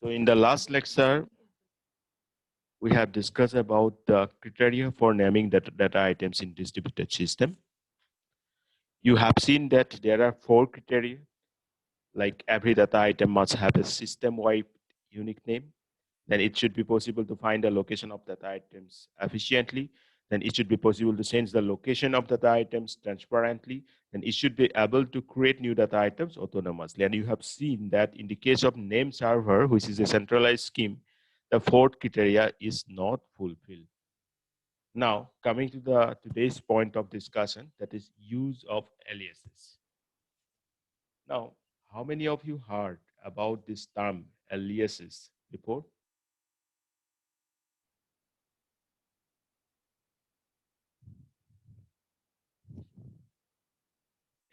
So in the last lecture, we have discussed about the criteria for naming data items in distributed system. You have seen that there are 4 criteria, like every data item must have a system-wide unique name. Then it should be possible to find the location of data items efficiently. Then it should be possible to change the location of data items transparently. And it should be able to create new data items autonomously. And you have seen that in the case of name server, which is a centralized scheme, the 4th criteria is not fulfilled. Now, coming to today's point of discussion, that is use of aliases. Now, how many of you heard about this term aliases before?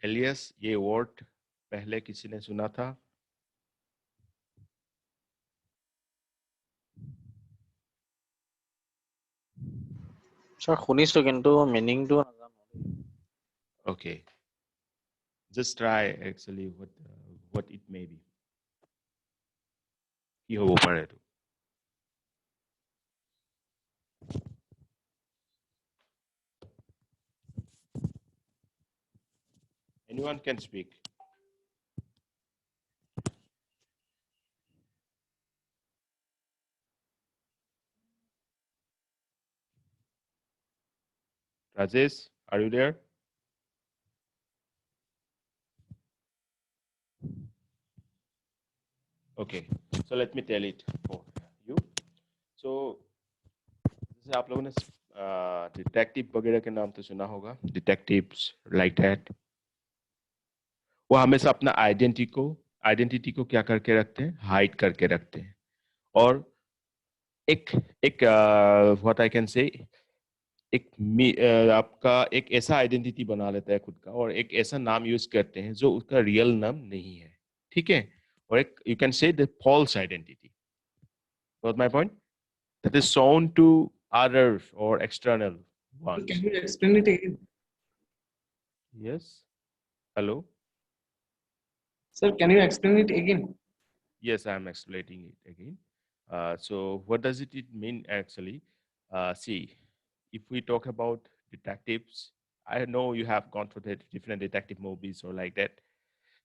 Alias ये word पहले किसी ने सुना था? Sir, শুনিছো কিন্তু meaning টো নাজানো। Okay, just try actually what it may be. কি হ'ব পাৰে এইটো? Anyone can speak. Rajesh, are you there? Okay, so let me tell it for you. So जैसे आप लोगों ने डिटेक्टिव वगैरह के नाम तो सुना होगा, डिटेक्टिव्स लाइक दैट। वो हमेशा अपना आइडेंटिटी को क्या करके रखते हैं? हाइड करके रखते हैं। और एक व्हाट आई कैन से आपका एक ऐसा आइडेंटिटी बना लेता है खुद का, और एक ऐसा नाम यूज करते हैं जो उसका रियल नाम नहीं है, ठीक है? और एक you can say the false identity. Got my point? That is shown to others or external ones. Can you explain it again? Yes. Hello. Sir, can you explain it again? Yes, I am explaining it again. So what does it mean actually? See, if we talk about detectives, I know you have gone through the different detective movies or like that.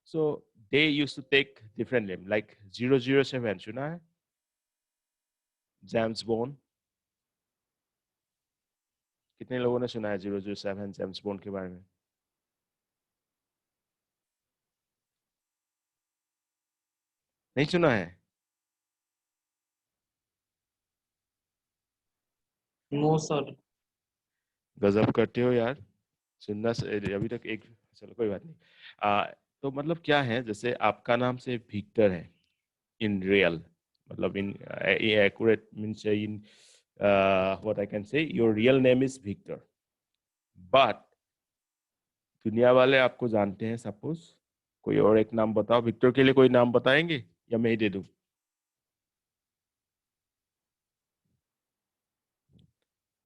So they used to take different name, like 007, सुना है? James Bond. कितने लोगों ने सुना है 007 James bond के बारे में? नहीं सुना है? No, sir. गजब करते हो यार, सुनना अभी तक एक, चलो कोई बात नहीं। तो मतलब क्या है, जैसे आपका नाम से विक्टर है इन रियल, मतलब in accurate means in what I can say your real name is Victor, but दुनिया वाले आपको जानते हैं, सपोज कोई और एक नाम बताओ, विक्टर के लिए कोई नाम बताएंगे या मैं ही दे दूं?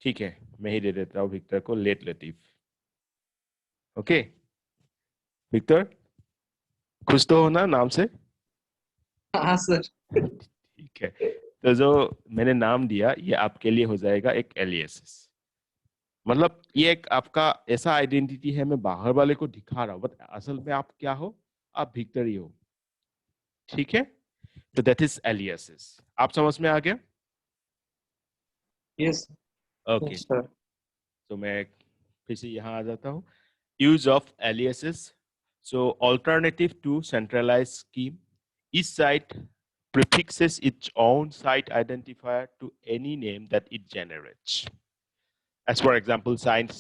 ठीक है, मैं ही दे देता हूँ विक्टर को, लेट लतीफ। ओके विक्टर, खुश तो हो ना नाम से? हाँ सर। ठीक है, तो जो मैंने नाम दिया ये आपके लिए हो जाएगा एक एलियास। मतलब ये एक आपका ऐसा आइडेंटिटी है, मैं बाहर वाले को दिखा रहा हूँ बट असल में आप क्या हो? आप विक्टर ही हो, ठीक है? तो दैट इज एलियास। आप समझ में आ गया? Yes. Okay, Yes, sir. तो मैं फिर से यहाँ आ जाता हूँ। Use of aliases, so alternative to centralize scheme, each site prefixes its own site identifier to any name that it generates. As for example, site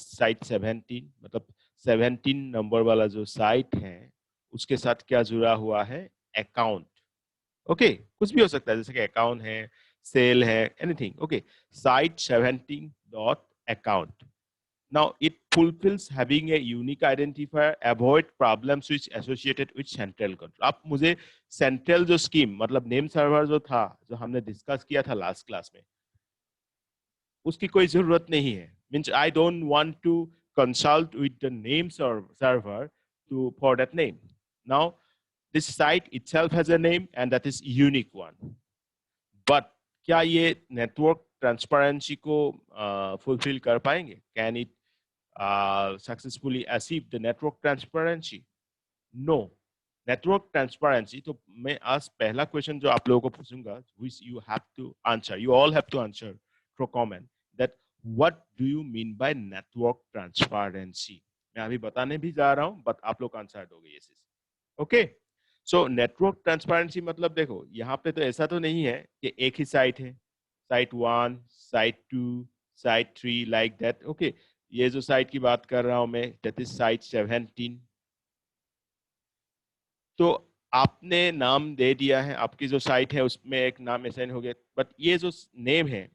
17, मतलब 17 नंबर वाला जो साइट है उसके साथ क्या जुड़ा हुआ है? अकाउंट। ओके, कुछ भी हो सकता है, जैसे कि अकाउंट है, सेल है, anything. Okay, site 17 dot account. Now it fulfills having a unique identifier, avoid problems which associated with central control. आप मुझे सेंट्रल जो स्कीम, मतलब नेम सर्वर जो था, जो हमने डिस्कस किया था लास्ट क्लास में, उसकी कोई जरूरत नहीं है। Means I don't want to consult with the name server to for that name. Now this site itself has a name and that is unique one. But क्या ये नेटवर्क ट्रांसपेरेंसी को fulfil कर पाएंगे? Can it successfully achieve the network transparency? No. Network transparency, तो मैं आज पहला question जो आप लोगों को पूछूंगा, which you have to answer, you all have to answer through comment, that what do you mean by network transparency? मैं अभी बताने भी जा रहा हूं, बट आप लोग आंसर दोगे yes. Okay, so network transparency मतलब देखो यहाँ पे तो ऐसा तो नहीं है कि एक ही साइट है, site 1, site 2, site 3 like that. Okay, ये जो साइट की बात कर रहा हूं मैं, दैट इज साइट 17. तो आपने नाम दे दिया है, आपकी जो साइट है उसमें एक नाम असाइन हो गया, बट ये जो नेम है,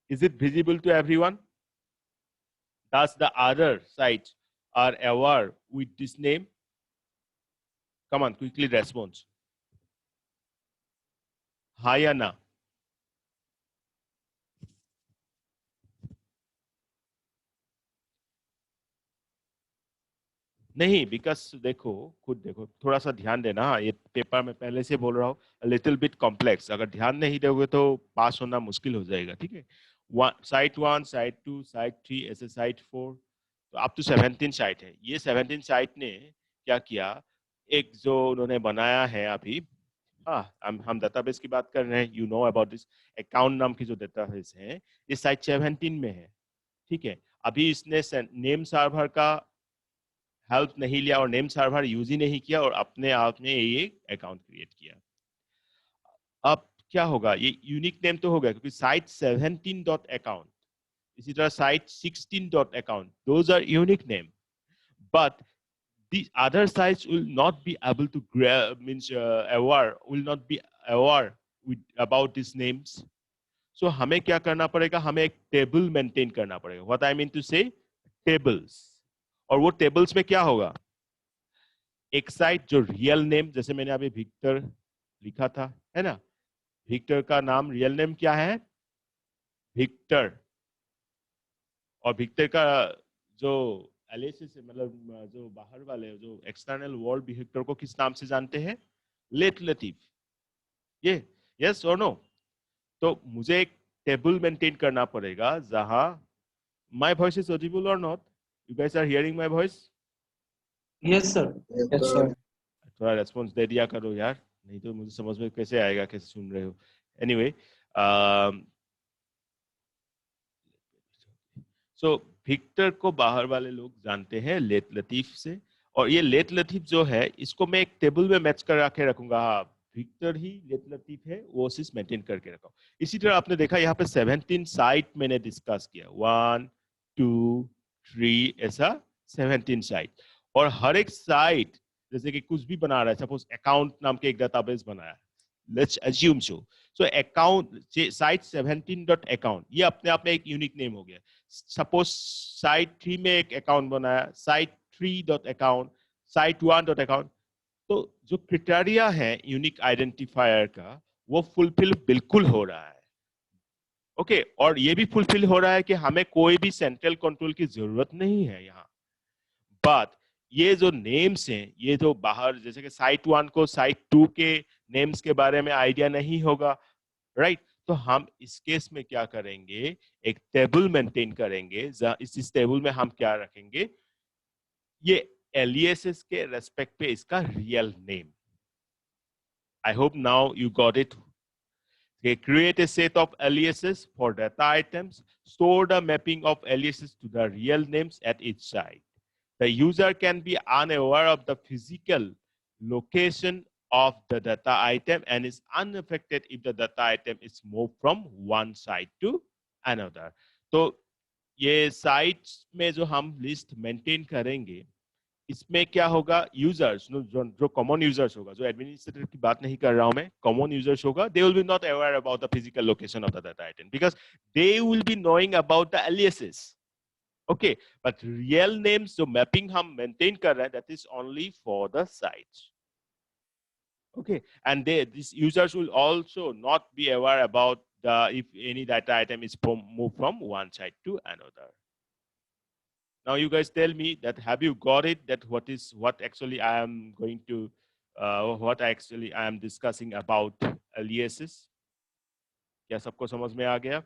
is it visible to everyone? Does the other sites are aware with this name? Come on, quickly response, हाँ या ना? नहीं, बिकॉज देखो, खुद देखो, थोड़ा सा ध्यान देना. ये पेपर में पहले से बोल रहा हूँ, लिटिल बिट कॉम्प्लेक्स. अगर ध्यान नहीं दोगे तो पास होना मुश्किल हो जाएगा. ठीक है, साइट 1, साइट 2, साइट 3, ऐसे साइट 4, तो अप टू 17 साइट है. ये 17 साइट ने क्या किया, एक जो उन्होंने बनाया है अभी, हाँ, हम डेटाबेस की बात कर रहे हैं, you know about this account नाम की जो डेटाबेस है, ये साइट 17 में है. ठीक है, अभी इसने नेम सर्वर का हेल्प नहीं लिया और नेम सर्वर यूज ही नहीं किया और अपने आप ने ये अकाउंट क्रिएट किया. अब क्या होगा, ये यूनिक नेम तो होगा क्योंकि साइट 17 डॉट अकाउंट, इसी तरह site 16 dot account, those are unique name, but the other sites will not be able to will not be aware about these names. So हमें क्या करना पड़ेगा, हमें एक टेबल मेंटेन करना पड़ेगा. What I mean to say, tables. और वो टेबल्स में क्या होगा, एक साइट जो रियल नेम, जैसे मैंने अभी विक्टर लिखा था, है ना, विक्टर का नाम रियल नेम क्या है, विक्टर. और विक्टर का जो एलियास है, मतलब जो बाहर वाले जो एक्सटर्नल वर्ल्ड विक्टर को किस नाम से जानते हैं, लेट लतीफ. ये यस और नो? तो मुझे एक टेबल मेंटेन करना पड़ेगा जहां माय वॉइस इज ऑडिबल और not? You guys are hearing my voice? Yes, sir. Yes, sir. थोड़ा रेस्पॉन्स दे दिया करो यार, नहीं तो मुझे समझ में कैसे आएगा कैसे सुन रहे हो. एनीवे, सो विक्टर को बाहर वाले लोग जानते हैं लेट लतीफ से, और ये लेट लतीफ जो है इसको मैं एक टेबल में मैच करा के रखूंगा. हाँ, विक्टर ही लेट लतीफ है, वो चीज मेंटेन करके रखा. इसी तरह आपने देखा यहाँ पे 17 साइट मैंने डिस्कस किया, 1, 2, 3, ऐसा 17 साइट. और हर एक साइट जैसे कि कुछ भी बना रहा है, सपोज अकाउंट नाम के एक डेटाबेस बनाया है, let's assume so account site 17 dot account, ये अपने आप में एक यूनिक नेम हो गया. सपोज साइट 3 में एक अकाउंट बनाया, site 3 dot account, site 1 dot account. तो जो क्राइटेरिया है यूनिक आइडेंटिफायर का, वो फुलफिल बिल्कुल हो रहा है. ओके, और ये भी फुलफिल हो रहा है कि हमें कोई भी सेंट्रल कंट्रोल की जरूरत नहीं है यहाँ. बट ये जो नेम्स हैं, ये जो बाहर, जैसे कि साइट 1 को साइट 2 के नेम्स के बारे में आइडिया नहीं होगा, राइट? तो हम इस केस में क्या करेंगे, एक टेबल मेंटेन करेंगे. इस टेबल में हम क्या रखेंगे, ये एलियासेस के रेस्पेक्ट पे इसका real name. I hope now you got it. They create a set of aliases for data items, store the mapping of aliases to the real names at each site. The user can be unaware of the physical location of the data item and is unaffected if the data item is moved from one site to another. तो ये sites में जो हम list maintain करेंगे, इसमें क्या होगा, users जो कॉमन यूजर्स होगा, जो एडमिनिस्ट्रेटर की बात नहीं कर रहा हूं मैं, कॉमन यूजर्स होगा, they will be not aware about the physical location of the data item because they will be knowing about the aliases. Okay, but real names जो मैपिंग हम मेंटेन कर रहे हैं, that is only for the sites. Okay, and these users will also not be aware about if any data item is moved from one site to another. Now you guys tell me that have you got it, that what actually I am going to what actually I am discussing about aliases. क्या सबको समझ में आ गया?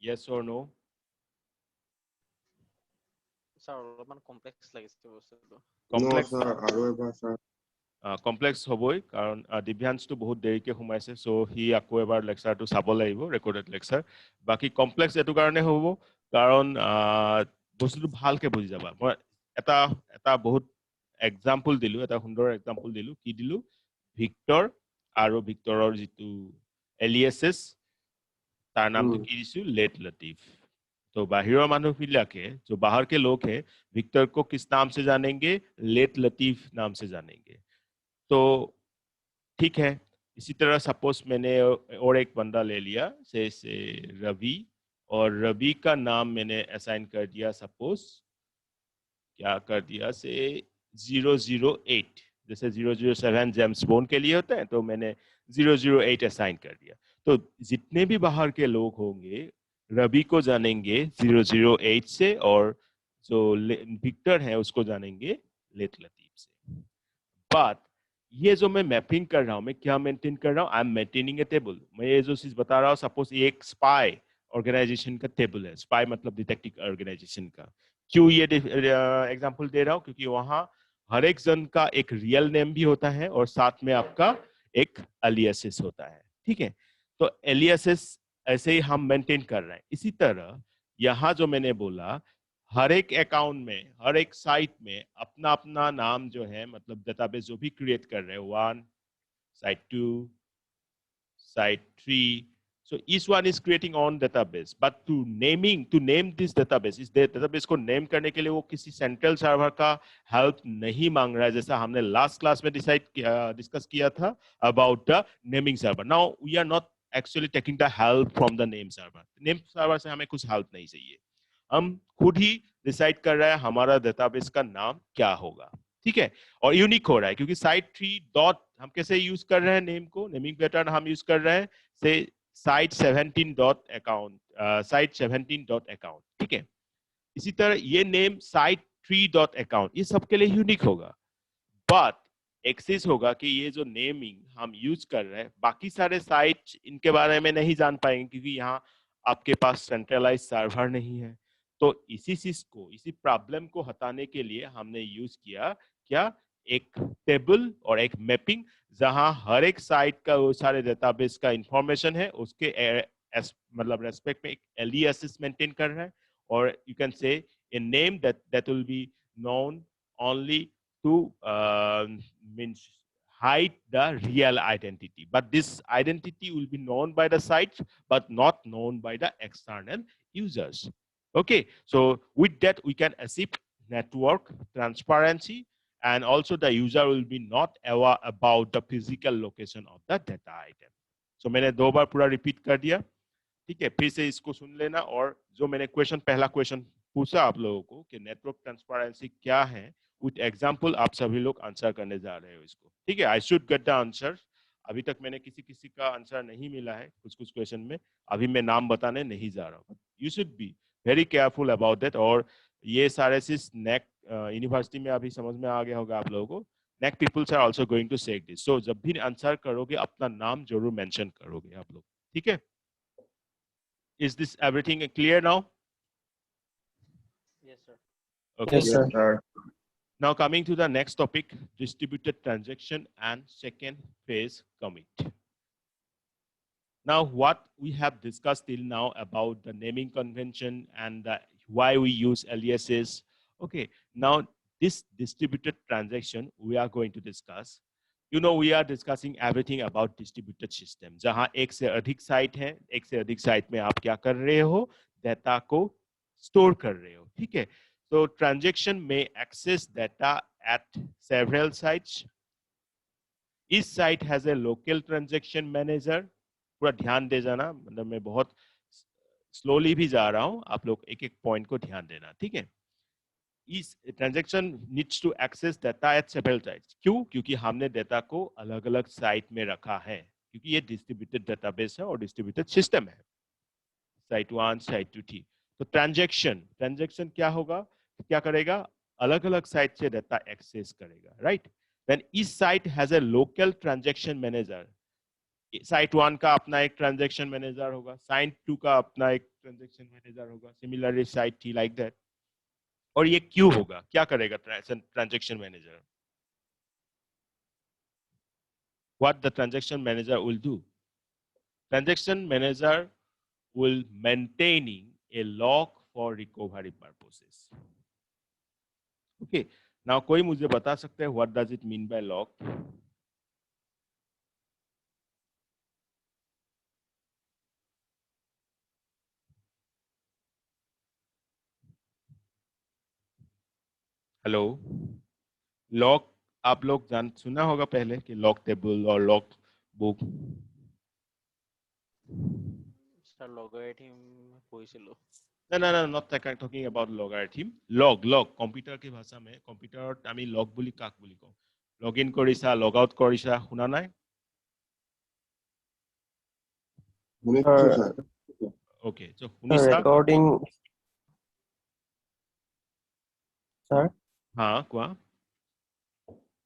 Yes or no? Sir অলপমান complex লাগিছে বস্তুটো। Complex sir আৰু এবাৰ ছাৰ কমপ্লেক্স হ'বই কাৰণ দিব্যাঞ্চটো বহুত দেৰিকে সোমাইছে চ' সি আকৌ এবাৰ লেকচাৰটো চাব লাগিব ৰেকৰ্ডেড লেকচাৰ বাকী কমপ্লেক্স এইটো কাৰণে হ'ব কাৰণ বস্তুটো ভালকে বুজি যাবা মই এটা এটা বহুত এক্সাম্পল দিলো এটা সুন্দৰ এক্সাম্পল দিলো কি দিলো ভিক্টৰ আৰু ভিক্টৰৰ যিটো এলিয়াছেছ তাৰ নামটো কি দিছো लेट लतीफ तो बाहर मानुह বিলাকে जो बाहर के लोग हैं विक्टर को किस नाम से जानेंगे लेट लतीफ नाम से जानेंगे तो ठीक है इसी तरह सपोज मैंने और एक बंदा ले लिया से रवि और रवि का नाम मैंने असाइन कर दिया सपोज क्या कर दिया से 008 जैसे 007 जेम्स बॉन्ड के लिए होता है तो मैंने 008 असाइन कर दिया तो जितने भी बाहर के लोग होंगे रवि को जानेंगे 008 से और जो विक्टर है उसको जानेंगे लेट लतीफ से बात ये जो मैं मैपिंग कर रहा हूं मैं क्या मेंटेन कर रहा हूं I am maintaining A table मैं ये जो चीज बता रहा हूं सपोज ये एक स्पाई ऑर्गेनाइजेशन का टेबल है स्पाई मतलब डिटेक्टिव ऑर्गेनाइजेशन का क्यों ये एग्जांपल दे रहा हूं क्योंकि वहां हर एक जन का एक रियल नेम भी होता है और साथ में आपका एक एलियासिस होता है ठीक है तो एलियासिस ऐसे ही हम मेंटेन कर रहे हैं इसी तरह यहाँ जो मैंने बोला हर एक अकाउंट में हर एक साइट में अपना अपना नाम जो है मतलब डेटाबेस जो भी क्रिएट कर रहे हैं 1 site 2 site 3 so each one is creating on database but to name this database इस database को नेम करने के लिए वो किसी सेंट्रल सर्वर का हेल्प नहीं मांग रहा है जैसा हमने लास्ट क्लास में डिस्कस किया था about the naming server now we are not actually taking the help from the name server से हमें कुछ हेल्प नहीं चाहिए हम खुद ही डिसाइड कर रहे हैं हमारा डेटाबेस का नाम क्या होगा ठीक है और यूनिक हो रहा है क्योंकि साइट 3 डॉट हम कैसे यूज कर रहे हैं नेम को नेमिंग पैटर्न हम यूज कर रहे हैं से site 17 dot account site 17 dot account ठीक है इसी तरह ये नेम साइट 3 डॉट अकाउंट ये सबके लिए यूनिक होगा बट एक्सेस होगा कि ये जो नेमिंग हम यूज कर रहे हैं बाकी सारे साइट इनके बारे में नहीं जान पाएंगे क्योंकि यहाँ आपके पास सेंट्रलाइज सर्वर नहीं है तो इसी चीज को इसी प्रॉब्लम को हटाने के लिए हमने यूज किया क्या एक टेबल और एक मैपिंग जहां हर एक साइट का वो सारे डेटाबेस का इंफॉर्मेशन है उसके मतलब रेस्पेक्ट में एक एलियासिस मेंटेन कर रहा है और you can say a name that will be known only to means hide the real identity but this identity will be known by the site but not known by the external users okay so with that we can achieve network transparency and also the user will be not aware about the physical location of the data item so मैंने दो बार पूरा repeat कर दिया ठीक है फिर से इसको सुन लेना और जो मैंने क्वेश्चन पहला क्वेश्चन पूछा आप लोगों को कि नेटवर्क ट्रांसपेरेंसी क्या है विथ एग्जाम्पल आप सभी लोग आंसर करने जा रहे हो इसको ठीक है I should get the answer अभी तक मैंने किसी का आंसर नहीं मिला है कुछ क्वेश्चन में अभी मैं नाम बताने नहीं जा रहा हूँ you should be very careful about that और ये सारे चीज नेक यूनिवर्सिटी में अभी समझ में आ गया होगा आप लोगों को neck peoples are also going to sec this so जब भी आंसर करोगे अपना नाम जरूर मेंशन करोगे आप लोग ठीक है Is this everything clear now? Yes, sir. Okay. Yes, sir. Now coming to the next topic, distributed transaction and second phase commit. Now what we have discussed till now about the naming convention and why we use aliases. Okay, now this distributed transaction we are going to discuss. You know we are discussing everything about distributed system. जहां एक से अधिक site है एक से अधिक site में आप क्या कर रहे हो डेटा को स्टोर कर रहे हो ठीक है तो ट्रांजैक्शन में access data at several sites each site has a local transaction manager पूरा ध्यान दे जाना मतलब मैं बहुत स्लोली भी जा रहा हूं आप लोग एक एक पॉइंट को ध्यान देना ठीक है इस transaction needs to access data at several sites क्यों क्योंकि हमने डेटा को अलग अलग साइट में रखा है क्योंकि ये डिस्ट्रीब्यूटेड डेटाबेस है और डिस्ट्रीब्यूटेड सिस्टम है साइट 1 साइट 2 थी तो ट्रांजैक्शन क्या होगा क्या करेगा अलग अलग साइट से डेटा एक्सेस करेगा right then each site has a local transaction manager site 1 का अपना एक ट्रांजैक्शन मैनेजर होगा, साइट 2 का अपना एक ट्रांजैक्शन मैनेजर होगा, सिमिलरली साइट 3 लाइक दैट। और ये क्यू होगा, क्या करेगा transaction manager? What the transaction manager will do? Transaction manager will maintaining a log for recovery purposes. Okay. Now कोई मुझे बता सकते हैं what does it mean by log? Hello, log आप लोग सुना होगा पहले कि लॉग टेबल और लॉग बुक। Sir, logarithm পঢ়িছিলো। No, not talking about logarithm. log computer কি ভাষা में কম্পিউটাৰত আমি লগ বুলি কাক বুলি কওঁ? লগ ইন কৰিছা, লগ আউট কৰিছা, শুনা নাই? Okay, so শুনিছা? Recording, sir. हाँ, কোৱা।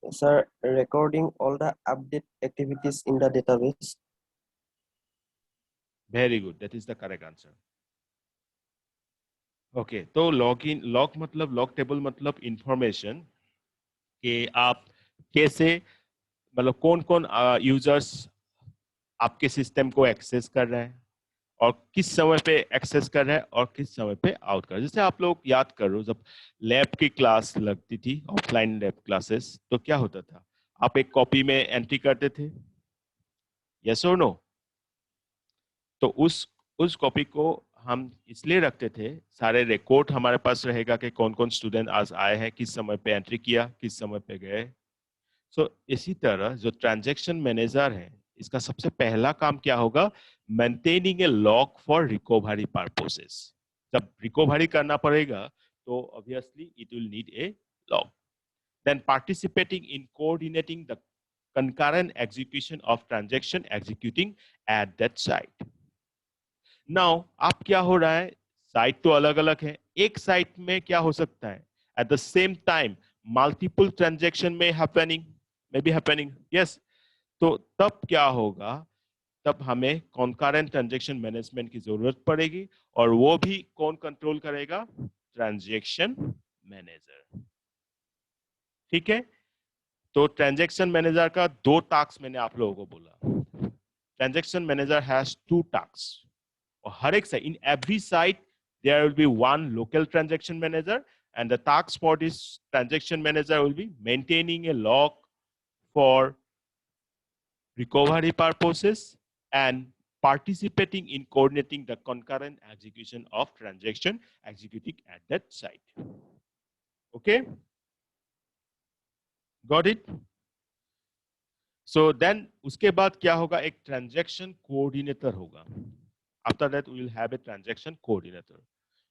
Sir, recording all the update activities in the database. Very good, that is the correct answer. Okay, तो लॉगिन लॉग मतलब लॉग टेबल मतलब इंफॉर्मेशन कि आप कैसे मतलब कौन कौन यूजर्स आपके सिस्टम को एक्सेस कर रहे हैं और किस समय पे एक्सेस कर रहे हैं और किस समय पे आउट कर रहे हैं। जैसे आप लोग याद करो, जब लैब की क्लास लगती थी, ऑफलाइन लैब क्लासेस, तो क्या होता था? आप एक कॉपी में एंट्री करते थे, यस और नो? तो उस कॉपी को हम इसलिए रखते थे, सारे रिकॉर्ड हमारे पास रहेगा कि कौन कौन स्टूडेंट आज आए हैं, किस समय पे एंट्री किया, किस समय पे गए। सो इसी तरह जो ट्रांजैक्शन मैनेजर है, इसका सबसे पहला काम क्या होगा? Maintaining a log for recovery purposes. जब रिकवरी करना पड़ेगा तो obviously it will need a log. Then participating in coordinating the concurrent execution of transaction executing at that site. Now आप क्या हो रहा है, साइट तो अलग अलग है, एक साइट में क्या हो सकता है at the same time multiple transaction में हैपनिंग, यस। तो तब क्या होगा, तब हमें कॉन्करेंट ट्रांजैक्शन मैनेजमेंट की जरूरत पड़ेगी, और वो भी कौन कंट्रोल करेगा? Transaction manager. ठीक है, तो ट्रांजैक्शन मैनेजर का 2 टास्क मैंने आप लोगों को बोला। ट्रांजैक्शन मैनेजर हैज 2 टास्क, और हर एक site, in every site there will be one local transaction manager, and the task for this transaction manager will be maintaining a log for recovery purposes and participating in coordinating the concurrent execution of transaction executing at that site. Okay, got it? So then उसके बाद क्या होगा? एक transaction coordinator होगा. After that, we will have a transaction coordinator,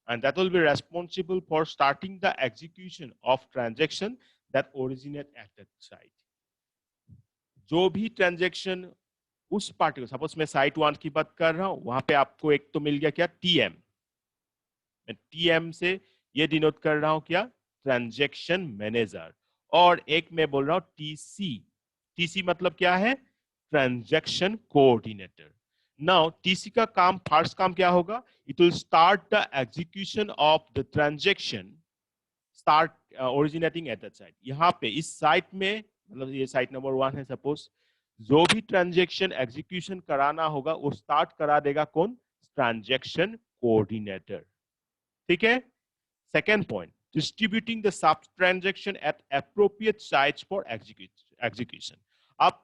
and that will be responsible for starting the execution of transaction that originate at that site. जो भी transaction उस particular, suppose मैं साइट 1 की बात कर रहा हूं, वहां पे आपको एक तो मिल गया क्या? TM। मैं TM से ये डिनोट कर रहा हूं क्या? Transaction manager. और एक मैं बोल रहा हूं TC। TC मतलब क्या है? Transaction coordinator. Now, TC का काम, फर्स्ट काम क्या होगा? It will start the execution of the transaction, start originating at that site. यहाँ पे इस साइट में, मतलब ये साइट नंबर 1 है सपोज, जो भी ट्रांजैक्शन एग्जीक्यूशन कराना होगा वो स्टार्ट करा देगा कौन? Transaction coordinator. ठीक है। Second point, distributing the sub transaction at appropriate sites for execution. अब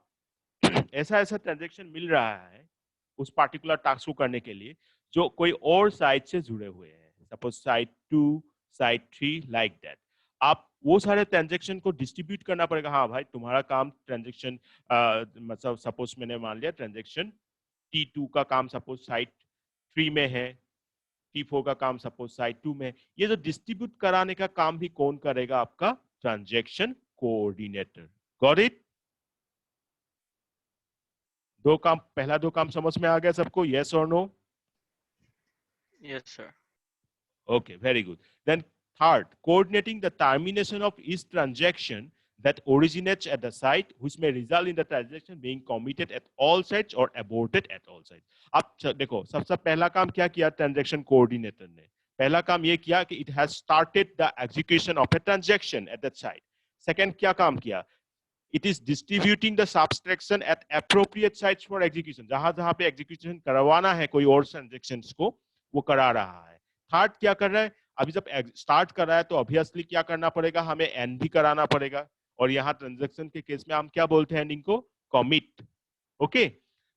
ऐसा ट्रांजैक्शन मिल रहा है उस पार्टिकुलर टास्क को करने के लिए जो कोई और साइट से जुड़े हुए हैं, suppose site 2, site 3 like that. आप वो सारे ट्रांजैक्शन को डिस्ट्रीब्यूट करना पड़ेगा। हाँ भाई, तुम्हारा काम ट्रांजैक्शन, मतलब सपोज मैंने मान लिया ट्रांजैक्शन T2 का काम सपोज साइट 3 में है, T4 का काम सपोज साइट 2 में। ये जो डिस्ट्रीब्यूट कराने का काम भी कौन करेगा? आपका ट्रांजैक्शन कोऑर्डिनेटर। Got it? पहला दो काम समझ में आ गया सबको? यस और no? Yes, sir. Okay, very good. Then third, coordinating the termination of each transaction that originates at the site which may result in the transaction being committed at all sites or aborted at all sites. अब देखो सबसे पहला काम क्या किया transaction coordinator ने? पहला काम ये किया कि it has started the execution of a transaction at that site. Second क्या काम किया? It is distributing the subtraction at appropriate sites for execution. जहां जहां पे execution करवाना है कोई और transactions को वो करा रहा है. थर्ड क्या कर रहा है? अभी जब स्टार्ट कर रहा है तो ऑब्वियसली क्या करना पड़ेगा? हमें एंड भी कराना पड़ेगा. और यहाँ ट्रांजैक्शन के केस में हम क्या बोलते हैं एंडिंग को? कमिट. ओके,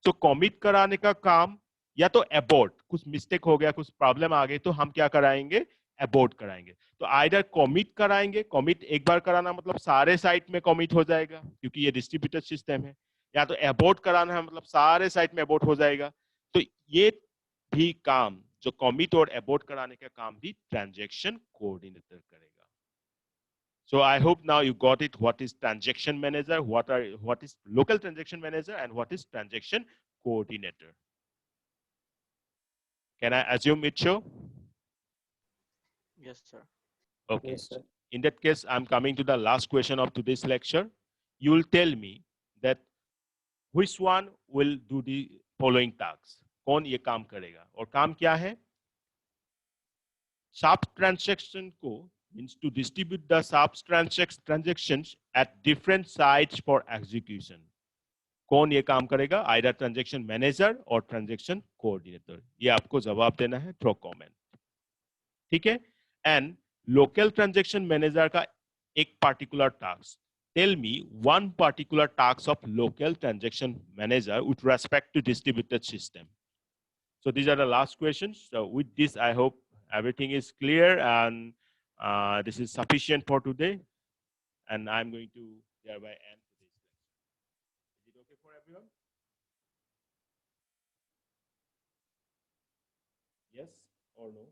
तो कमिट कराने का काम या तो एबोर्ट, कुछ मिस्टेक हो गया, कुछ प्रॉब्लम आ गई तो हम क्या कराएंगे? एबोर्ट कराएंगे. तो आइदर कमिट कराएंगे, कमिट एक बार कराना मतलब सारे साइट में कमिट हो जाएगा क्योंकि ये डिस्ट्रीब्यूटेड सिस्टम है, या तो एबोर्ट कराना है मतलब सारे साइट में एबोर्ट हो जाएगा. तो ये भी काम जो कमिट और एबोर्ट कराने का काम भी ट्रांजैक्शन कोऑर्डिनेटर करेगा. So I hope now you got it. What is transaction manager? What is local transaction manager, and what is transaction coordinator? Can I assume it, show? Yes, sir. Okay. Yes, sir. In that case, I'm coming to the last question of today's lecture. You will tell me that which one will do the following tasks. कौन ये काम करेगा? और काम क्या है? Sub transaction को means to distribute the sub transactions at different sites for execution. कौन ये काम करेगा? Either transaction manager or transaction coordinator. ये आपको जवाब देना है through comment. ठीक है? And local transaction manager का एक particular task. Tell me one particular task of local transaction manager with respect to distributed system. So these are the last questions. So with this, I hope everything is clear and this is sufficient for today. And I'm going to thereby end today's lecture. Is it okay for everyone? Yes or no?